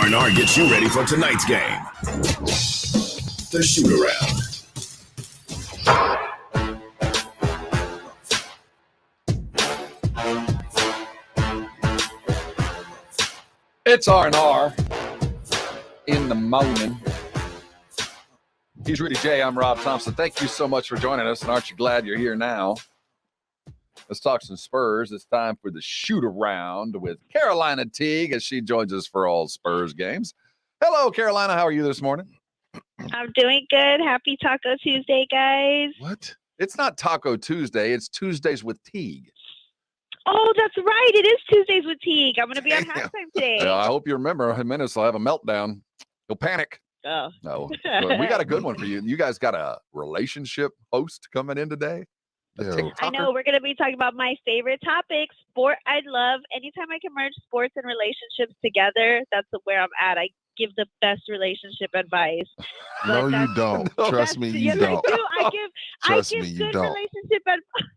R&R gets you ready for tonight's game. The Shootaround. It's R&R in the morning. He's Rudy J. I'm Rob Thompson. Thank you so much for joining us, and aren't you glad you're here now? Let's talk some Spurs. It's time for the Shootaround with Carolina Teague as she joins us for all Spurs games. Hello, Carolina. How are you this morning? I'm doing good. Happy Taco Tuesday, guys. What? It's not Taco Tuesday. It's Tuesdays with Teague. Oh, that's right. It is Tuesdays with Teague. I'm going to be on halftime today. Yeah, I hope you remember. In minutes, I'll have a meltdown. You'll panic. Oh. No. We got a good one for you. You guys got a relationship host coming in today? I know. We're going to be talking about my favorite topic, sport. I love anytime I can merge sports and relationships together. That's where I'm at. I give the best relationship advice. No, you don't. Trust me, you don't. I give good relationship advice.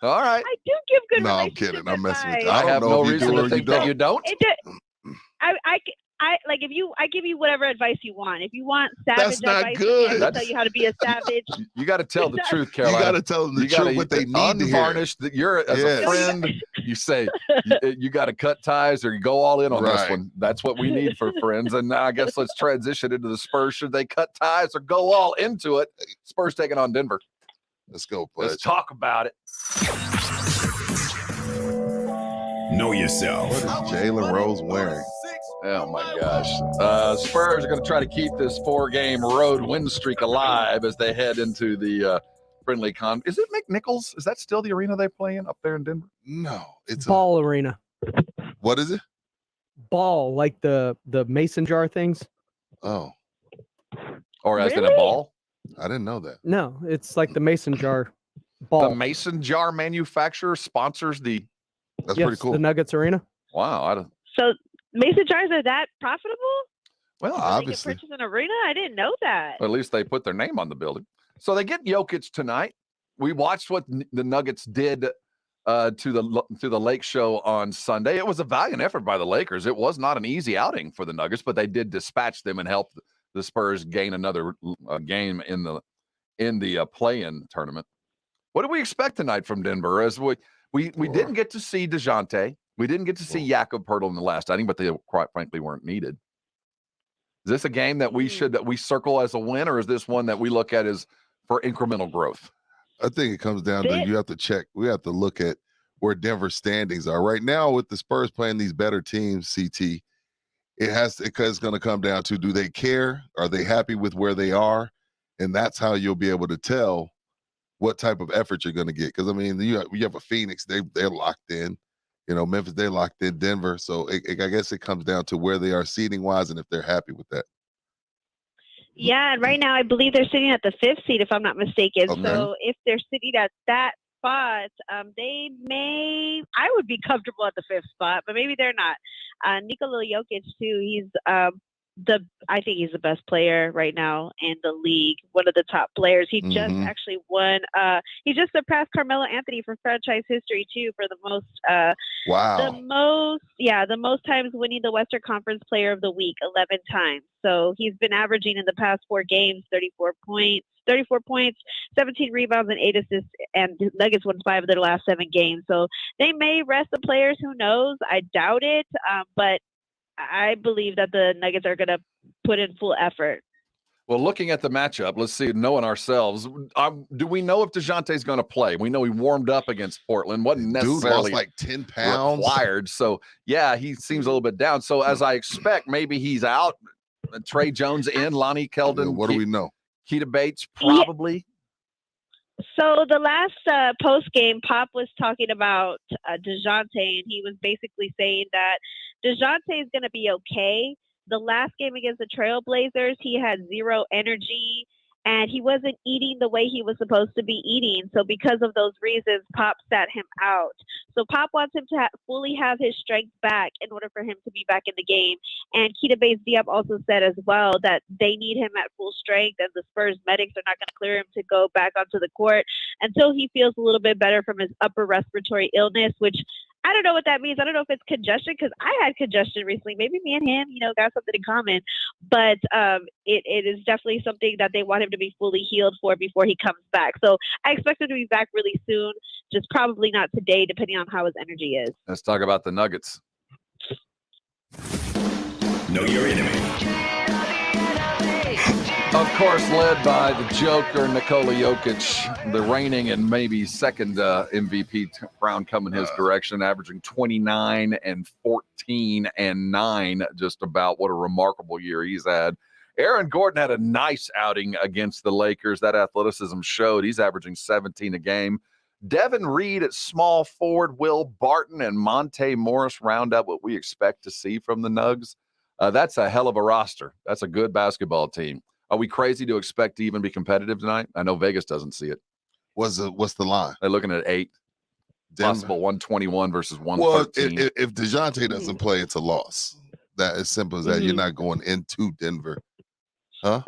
All right. I do give good No, I'm relationship kidding. I'm messing with you. I have no if you reason do to or think you that you don't. I like if you. I give you whatever advice you want. If you want savage That's not advice, good. I will tell you how to be a savage. You got to tell the truth, You Carolina. got to tell them the truth, what they need to hear. Unvarnished. That you're as a friend. You say you got to cut ties or you go all in on this one. That's what we need for friends. And now I guess let's transition into the Spurs. Should they cut ties or go all into it? Spurs taking on Denver. Let's go, Let's talk about it. Know yourself. What is Jalen Rose wearing? Oh, my gosh. Spurs are going to try to keep this 4-game road win streak alive as they head into the friendly con. Is it McNichols? Is that still the arena they play in up there in Denver? No, it's Ball arena. What is it? Ball, like the mason jar things. Oh, Or as in a ball? I didn't know that. No, it's like the mason jar ball. The mason jar manufacturer sponsors the. That's pretty cool. The Nuggets arena. Wow. So mason jars are that profitable? Well, obviously. They can purchase an arena? I didn't know that. At least they put their name on the building. So they get Jokic tonight. We watched what the Nuggets did to the Lake show on Sunday. It was a valiant effort by the Lakers. It was not an easy outing for the Nuggets, but they did dispatch them and help the Spurs gain another game in the play-in tournament. What do we expect tonight from Denver? As we didn't get to see DeJounte. We didn't get to see Jakob Poeltl in the last outing, but they quite frankly weren't needed. Is this a game that we circle as a win, or is this one that we look at as for incremental growth? I think it comes down to you have to check. We have to look at where Denver's standings are right now with the Spurs playing these better teams. CT, it's going to come down to, do they care? Are they happy with where they are? And that's how you'll be able to tell what type of effort you're going to get. Because I mean, you have a Phoenix, they're locked in. Memphis, they're locked in. Denver, so I guess it comes down to where they are seeding wise and if they're happy with that. Yeah, and right now I believe they're sitting at the 5th seed, if I'm not mistaken. Okay. So if they're sitting at that spot, I would be comfortable at the 5th spot, but maybe they're not. Nikola Jokic too. He's I think he's the best player right now in the league. One of the top players. He just actually won. He just surpassed Carmelo Anthony for franchise history too, for the most. The most times winning the Western Conference Player of the Week, 11 times. So he's been averaging in the past 4 games 34 points, 17 rebounds, and 8 assists. And the Nuggets won 5 of their last 7 games. So they may rest the players. Who knows? I doubt it. But I believe that the Nuggets are going to put in full effort. Well, looking at the matchup, let's see, knowing ourselves, do we know if DeJounte's going to play? We know he warmed up against Portland. Wasn't necessarily lost like 10 pounds. Required. So, yeah, he seems a little bit down. So, as I expect, maybe he's out. Trey Jones in, Lonnie Keldon. What do we know? Keita Bates, probably. So the last post game, Pop was talking about DeJounte, and he was basically saying that DeJounte is going to be okay. The last game against the Trailblazers, he had 0 energy, and he wasn't eating the way he was supposed to be eating. So because of those reasons, Pop sat him out. So Pop wants him to fully have his strength back in order for him to be back in the game. And Keita Bates-Diop also said as well that they need him at full strength, and the Spurs medics are not going to clear him to go back onto the court until he feels a little bit better from his upper respiratory illness, which I don't know what that means. I don't know if it's congestion because I had congestion recently. Maybe me and him, got something in common. But it is definitely something that they want him to be fully healed for before he comes back. So I expect him to be back really soon, just probably not today, depending on how his energy is. Let's talk about the Nuggets. Know your enemy. Of course, led by the Joker, Nikola Jokic, the reigning and maybe second MVP crown coming his direction, averaging 29 and 14 and 9, just about. What a remarkable year he's had. Aaron Gordon had a nice outing against the Lakers. That athleticism showed. He's averaging 17 a game. Devin Reed at small forward, Will Barton and Monte Morris round up what we expect to see from the Nugs. That's a hell of a roster. That's a good basketball team. Are we crazy to expect to even be competitive tonight? I know Vegas doesn't see it. What's the line? They're looking at 8. Denver. Possible 121 versus 113. Well, if DeJounte doesn't play, it's a loss. That as simple as that. You're not going into Denver. Huh?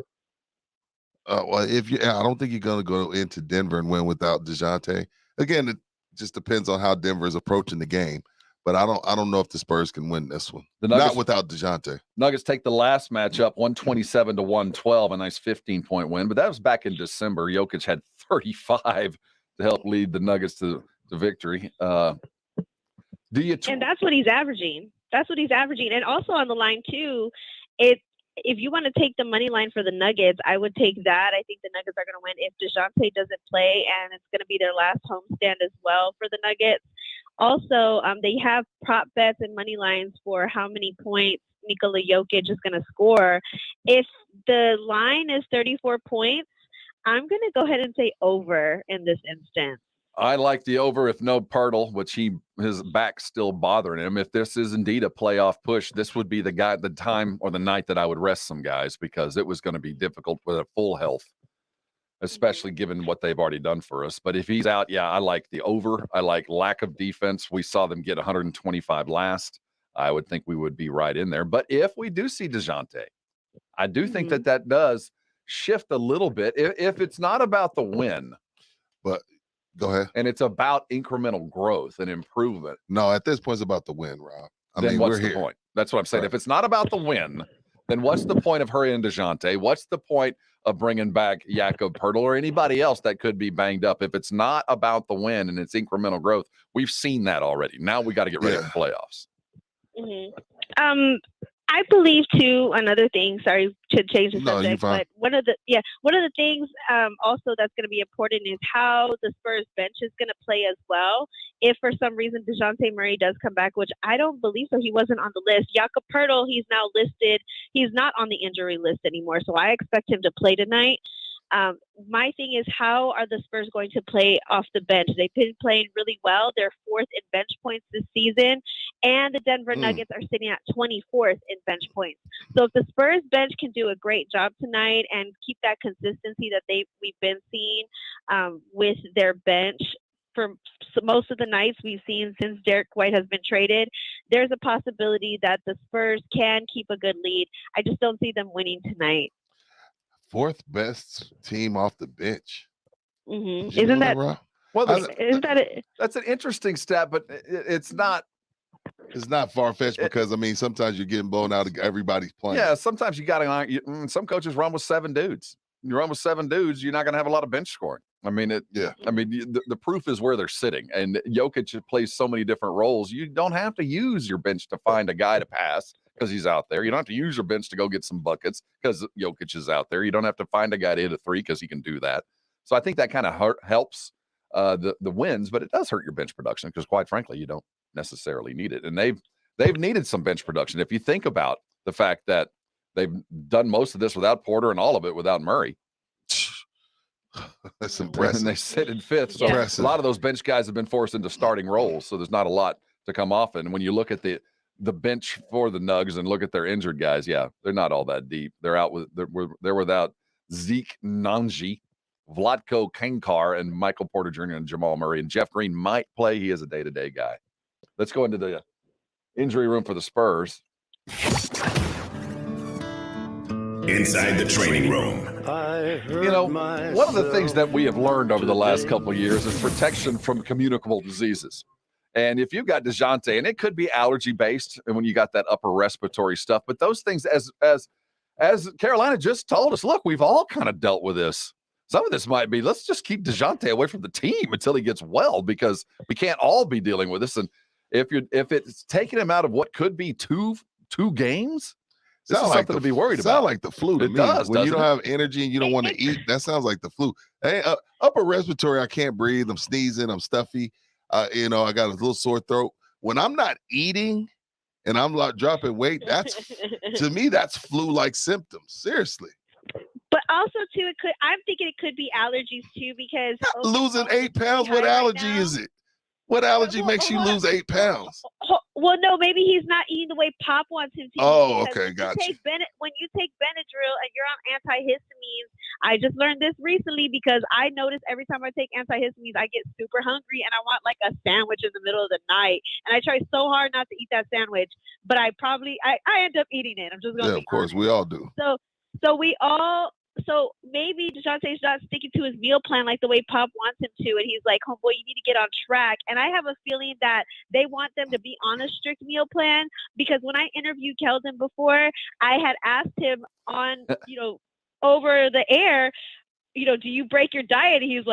Well, I don't think you're going to go into Denver and win without DeJounte. Again, it just depends on how Denver is approaching the game. But I don't know if the Spurs can win this one. Not without DeJounte. Nuggets take the last matchup, 127 to 112, a nice 15-point win. But that was back in December. Jokic had 35 to help lead the Nuggets to victory. And that's what he's averaging. And also on the line too, if you want to take the money line for the Nuggets, I would take that. I think the Nuggets are going to win if DeJounte doesn't play, and it's going to be their last homestand as well for the Nuggets. Also, they have prop bets and money lines for how many points Nikola Jokic is going to score. If the line is 34 points, I'm going to go ahead and say over in this instance. I like the over if no Pirtle, which his back's still bothering him. If this is indeed a playoff push, this would be the time or the night that I would rest some guys because it was going to be difficult with a full health, especially given what they've already done for us. But if he's out, yeah, I like the over. I like lack of defense. We saw them get 125 last. I would think we would be right in there. But if we do see DeJounte, I do think that does shift a little bit. If it's not about the win. But go ahead. And it's about incremental growth and improvement. No, at this point, it's about the win, Rob. Then what's the point? That's what I'm saying. Right. If it's not about the win, then what's the point of hurrying DeJounte? What's the point of bringing back Jakob Pirtle or anybody else that could be banged up? If it's not about the win and it's incremental growth, we've seen that already. Now we got to get ready for playoffs. I believe too, another thing, sorry to change the subject, but one of the things also that's going to be important is how the Spurs bench is going to play as well. If for some reason DeJounte Murray does come back, which I don't believe so, he wasn't on the list. Jakob Pirtle, he's now listed. He's not on the injury list anymore, so I expect him to play tonight. My thing is, how are the Spurs going to play off the bench? They've been playing really well. They're 4th in bench points this season, and the Denver Nuggets are sitting at 24th in bench points. So if the Spurs bench can do a great job tonight and keep that consistency that we've been seeing with their bench for most of the nights we've seen since Derek White has been traded, there's a possibility that the Spurs can keep a good lead. I just don't see them winning tonight. 4th best team off the bench. Isn't that Rob? Well, that's an interesting stat, but it's not. It's not far-fetched because, sometimes you're getting blown out. Everybody's playing. Yeah, sometimes you got to. Some coaches run with 7 dudes. You run with 7 dudes, you're not going to have a lot of bench scoring. The proof is where they're sitting. And Jokic plays so many different roles. You don't have to use your bench to find a guy to pass because he's out there. You don't have to use your bench to go get some buckets because Jokic is out there. You don't have to find a guy to hit a 3 because he can do that. So I think that kind of helps the wins, but it does hurt your bench production because, quite frankly, you don't necessarily need it. And they've needed some bench production. If you think about the fact that they've done most of this without Porter and all of it without Murray. That's impressive. And they sit in 5th. So a lot of those bench guys have been forced into starting roles. So there's not a lot to come off. And when you look at the bench for the Nugs and look at their injured guys, they're not all that deep. They're without Zeke Nanji, Vlatko Kankar, and Michael Porter Jr. and Jamal Murray. And Jeff Green might play. He is a day-to-day guy. Let's go into the injury room for the Spurs. Inside the training room. One of the things that we have learned over the last couple of years is protection from communicable diseases. And if you've got DeJounte, and it could be allergy based, and when you got that upper respiratory stuff, but those things, as Carolina just told us, look, we've all kind of dealt with this. Some of this might be, let's just keep DeJounte away from the team until he gets well, because we can't all be dealing with this. And if it's taking him out of what could be two games, this is something to be worried about. Sound like the flu to me. Does, when you don't have energy and you don't want to eat, that sounds like the flu. Hey, upper respiratory, I can't breathe. I'm sneezing. I'm stuffy. I got a little sore throat. When I'm not eating and I'm like dropping weight, to me, that's flu-like symptoms. Seriously. But also, too, I'm thinking it could be allergies, too, because losing 8 pounds, what allergy is it? What allergy makes you lose 8 pounds? Well, no, maybe he's not eating the way Pop wants him to. Oh, okay, gotcha. When you take Benadryl and you're on antihistamines, I just learned this recently because I notice every time I take antihistamines, I get super hungry and I want like a sandwich in the middle of the night. And I try so hard not to eat that sandwich, but I end up eating it. I'm just going to be of course, honest. we all do. So maybe DeJounte's not sticking to his meal plan like the way Pop wants him to, and he's like, homeboy, you need to get on track. And I have a feeling that they want them to be on a strict meal plan, because when I interviewed Keldon before, I had asked him on, over the air, do you break your diet? He was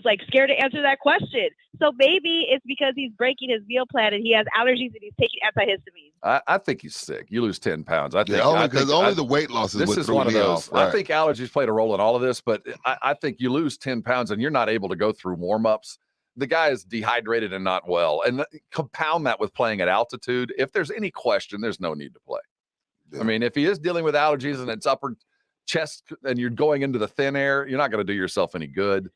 like scared to answer that question. So maybe it's because he's breaking his meal plan and he has allergies and he's taking antihistamines. I think he's sick. You lose 10 pounds. I think only the weight loss is this what is threw one of me those. off, right? I think allergies played a role in all of this, but I think you lose 10 pounds and you're not able to go through warm-ups. The guy is dehydrated and not well. And compound that with playing at altitude. If there's any question, there's no need to play. Yeah. I mean, if he is dealing with allergies and it's upper chest and you're going into the thin air, you're not going to do yourself any good.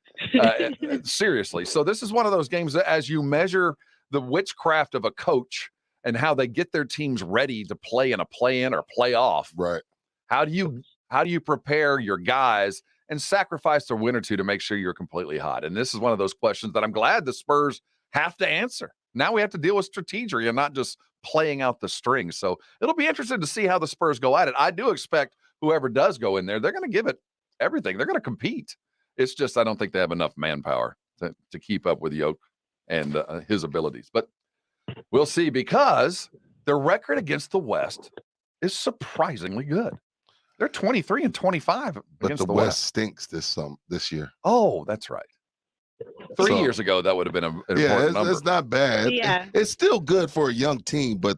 Seriously. So this is one of those games that, as you measure the witchcraft of a coach and how they get their teams ready to play in a play-in or play-off. Right. How do you prepare your guys and sacrifice a win or two to make sure you're completely hot? And this is one of those questions that I'm glad the Spurs have to answer. Now we have to deal with strategy and not just playing out the strings. So it'll be interesting to see how the Spurs go at it. I do expect whoever does go in there, they're going to give it everything. They're going to compete. It's just I don't think they have enough manpower to keep up with Yoke and his abilities. But we'll see, because their record against the West is surprisingly good. They're 23-25 but against the West stinks this year. Oh, that's right. 3 years ago, that would have been an important number. It's not bad. Yeah. It's still good for a young team, but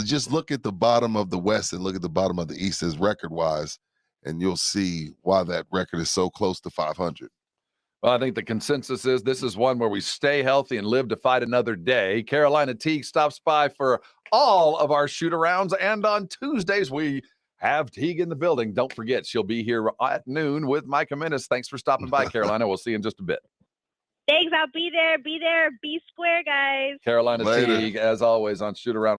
just look at the bottom of the West and look at the bottom of the East as record-wise, and you'll see why that record is so close to 500. Well, I think the consensus is this is one where we stay healthy and live to fight another day. Carolina Teague stops by for all of our shoot-arounds, and on Tuesdays we have Teague in the building. Don't forget, she'll be here at noon with Micah Menace. Thanks for stopping by, Carolina. We'll see you in just a bit. Thanks. I'll be there. Be square, guys. Carolina Teague, as always, on Shootaround.